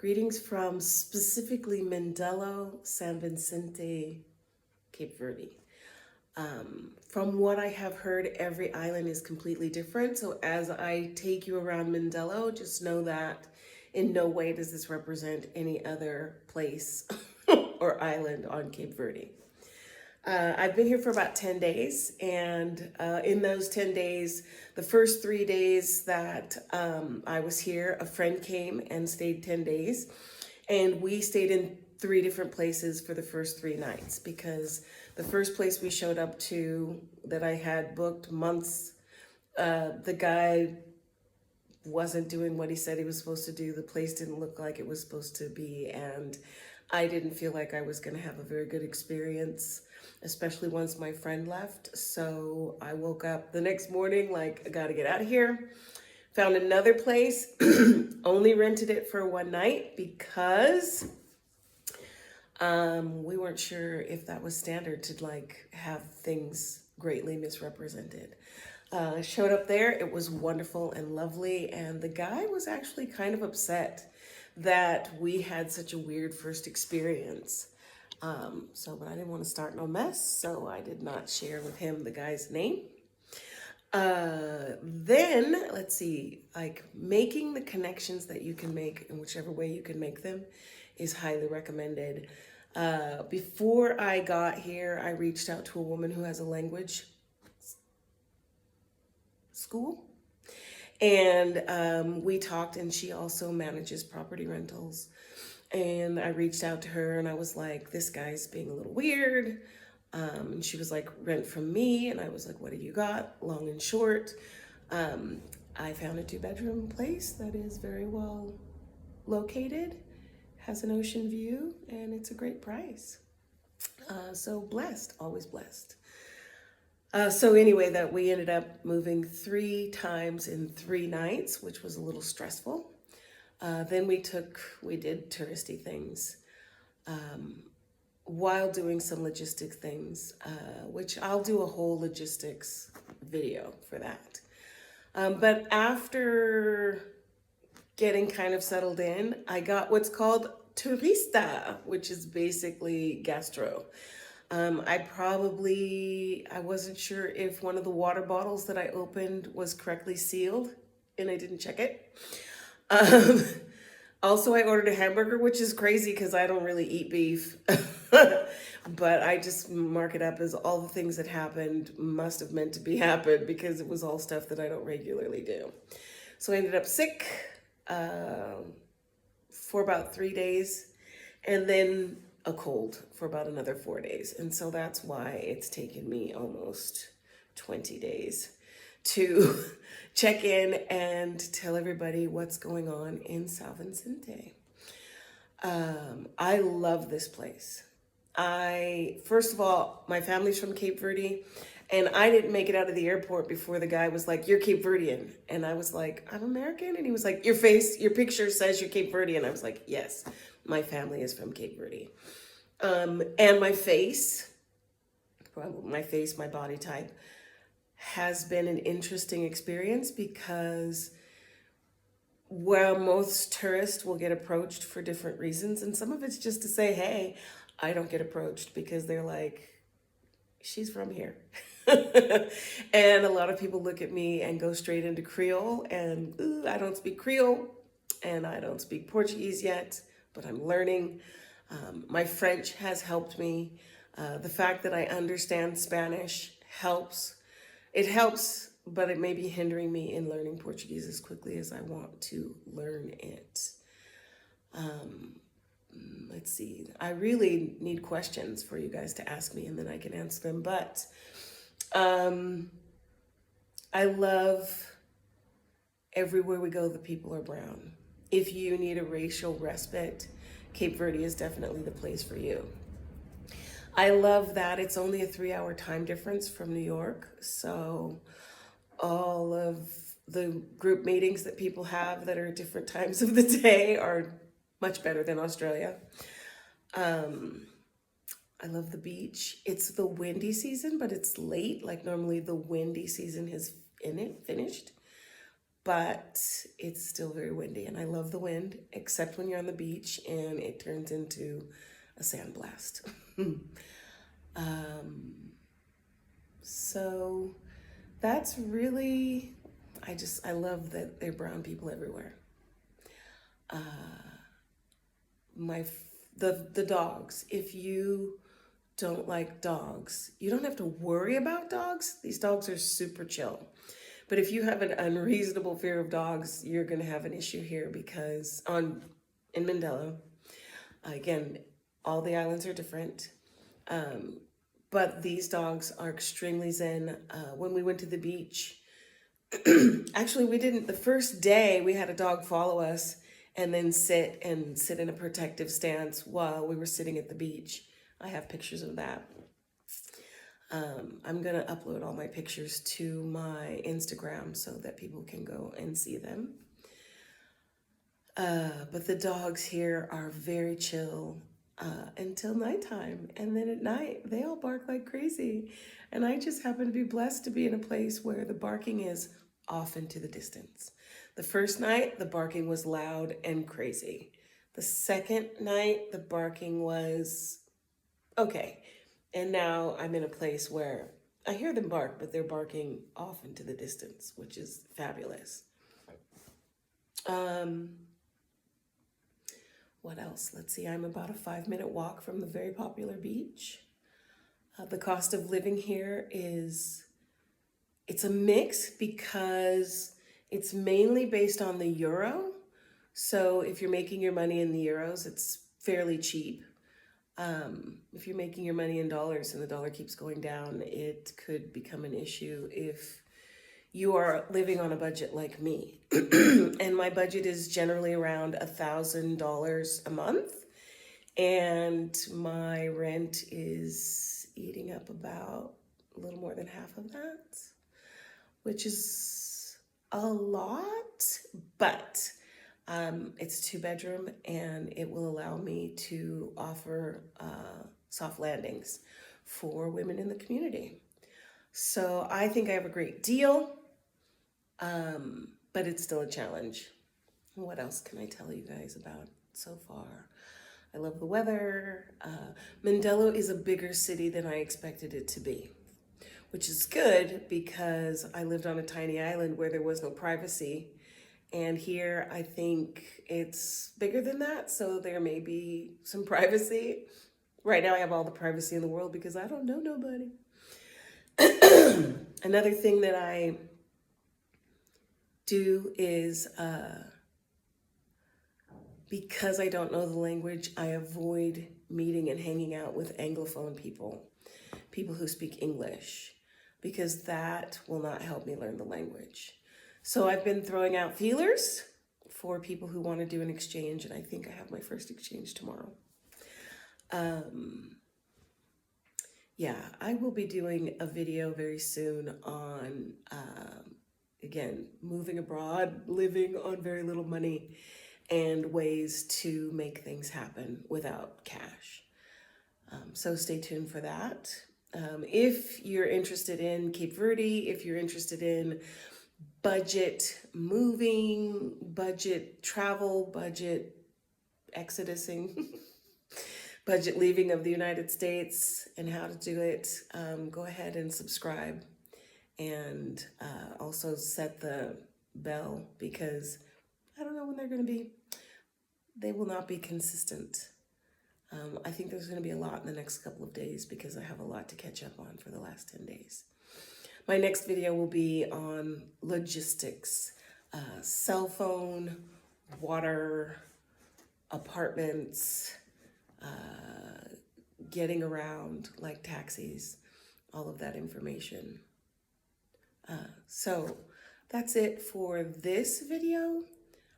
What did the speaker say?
Greetings from specifically Mindelo, San Vicente, Cape Verde. From what I have heard, every island is completely different. So as I take you around Mindelo, just know that in no way does this represent any other place or island on Cape Verde. I've been here for about 10 days, and in those 10 days, the first 3 days that I was here, a friend came and stayed 10 days, and we stayed in 3 different places for the first 3 nights because the first place we showed up to that I had booked months, the guy wasn't doing what he said he was supposed to do. The place didn't look like it was supposed to be, and I didn't feel like I was going to have a very good experience, especially once my friend left. So I woke up the next morning like, I got to get out of here. Found another place, only rented it for 1 night because we weren't sure if that was standard to like have things greatly misrepresented. Showed up there, it was wonderful and lovely, and the guy was actually kind of upset that we had such a weird first experience. But I didn't want to start no mess, so I did not share with him the guy's name. Then, let's see, like making the connections that you can make in whichever way you can make them is highly recommended. Before I got here, I reached out to a woman who has a language school, and we talked, and she also manages property rentals. And I reached out to her and I was like, this guy's being a little weird. And she was like, rent from me. And I was like, what do you got? Long and short, I found a 2-bedroom place that is very well located, has an ocean view, and it's a great price. So blessed, always blessed. So anyway, that we ended up moving 3 times in 3 nights, which was a little stressful. Then we did touristy things while doing some logistic things, which I'll do a whole logistics video for that. But after getting kind of settled in, I got what's called turista, which is basically gastro. I wasn't sure if one of the water bottles that I opened was correctly sealed, and I didn't check it. Also, I ordered a hamburger, which is crazy because I don't really eat beef, but I just mark it up as all the things that happened must have meant to be happened because it was all stuff that I don't regularly do. So I ended up sick for about 3 days, and then a cold for about another 4 days. And so that's why it's taken me almost 20 days to check in and tell everybody what's going on in San Vicente. I love this place. First of all, my family's from Cape Verde, and I didn't make it out of the airport before the guy was like, you're Cape Verdean. And I was like, I'm American? And he was like, your picture says you're Cape Verdean. I was like, yes, my family is from Cape Verde. And my face, my body type, has been an interesting experience because while most tourists will get approached for different reasons, and some of it's just to say, hey, I don't get approached because they're like, she's from here. And a lot of people look at me and go straight into Creole, and I don't speak Creole and I don't speak Portuguese yet, but I'm learning. My French has helped me. The fact that I understand Spanish helps. It helps, but it may be hindering me in learning Portuguese as quickly as I want to learn it. Let's see. I really need questions for you guys to ask me, and then I can answer them. But I love everywhere we go, the people are brown. If you need a racial respite, Cape Verde is definitely the place for you. I love that it's only a 3-hour time difference from New York. So all of the group meetings that people have that are at different times of the day are much better than Australia. I love the beach. It's the windy season, but it's late. Like normally the windy season is finished. but it's still very windy, and I love the wind, except when you're on the beach and it turns into a sandblast. So that's really, I love that there are brown people everywhere. The dogs, if you don't like dogs, you don't have to worry about dogs. These dogs are super chill. But if you have an unreasonable fear of dogs, you're going to have an issue here because in Mindelo, again, all the islands are different. But these dogs are extremely zen. When we went to the beach, actually, we didn't. The first day, we had a dog follow us and then sit in a protective stance while we were sitting at the beach. I have pictures of that. I'm gonna upload all my pictures to my Instagram so that people can go and see them. But the dogs here are very chill until nighttime. And then at night, they all bark like crazy. And I just happen to be blessed to be in a place where the barking is off into the distance. The first night, the barking was loud and crazy. The second night, the barking was okay. And now I'm in a place where I hear them bark, but they're barking off into the distance, which is fabulous. What else? Let's see, I'm about a 5-minute walk from the very popular beach. The cost of living here it's a mix because it's mainly based on the euro. So if you're making your money in the euros, it's fairly cheap. If you're making your money in dollars and the dollar keeps going down, it could become an issue if you are living on a budget like me. And my budget is generally around $1,000 a month. And my rent is eating up about a little more than half of that, which is a lot, but it's 2-bedroom and it will allow me to offer soft landings for women in the community. So I think I have a great deal, but it's still a challenge. What else can I tell you guys about so far? I love the weather. Mindelo is a bigger city than I expected it to be, which is good because I lived on a tiny island where there was no privacy. And here I think it's bigger than that, so there may be some privacy. Right now I have all the privacy in the world because I don't know nobody. Another thing that I do is, because I don't know the language, I avoid meeting and hanging out with Anglophone people who speak English, because that will not help me learn the language. So I've been throwing out feelers for people who want to do an exchange, and I think I have my first exchange tomorrow. Yeah, I will be doing a video very soon on, again, moving abroad, living on very little money, and ways to make things happen without cash. So stay tuned for that. If you're interested in Cape Verde, if you're interested in budget moving, budget travel, budget exodusing, budget leaving of the United States and how to do it, go ahead and subscribe, and also set the bell, because I don't know when they're going to be. They will not be consistent. I think there's going to be a lot in the next couple of days because I have a lot to catch up on for the last 10 days. My next video will be on logistics, cell phone, water, apartments, getting around, like taxis, all of that information. So that's it for this video.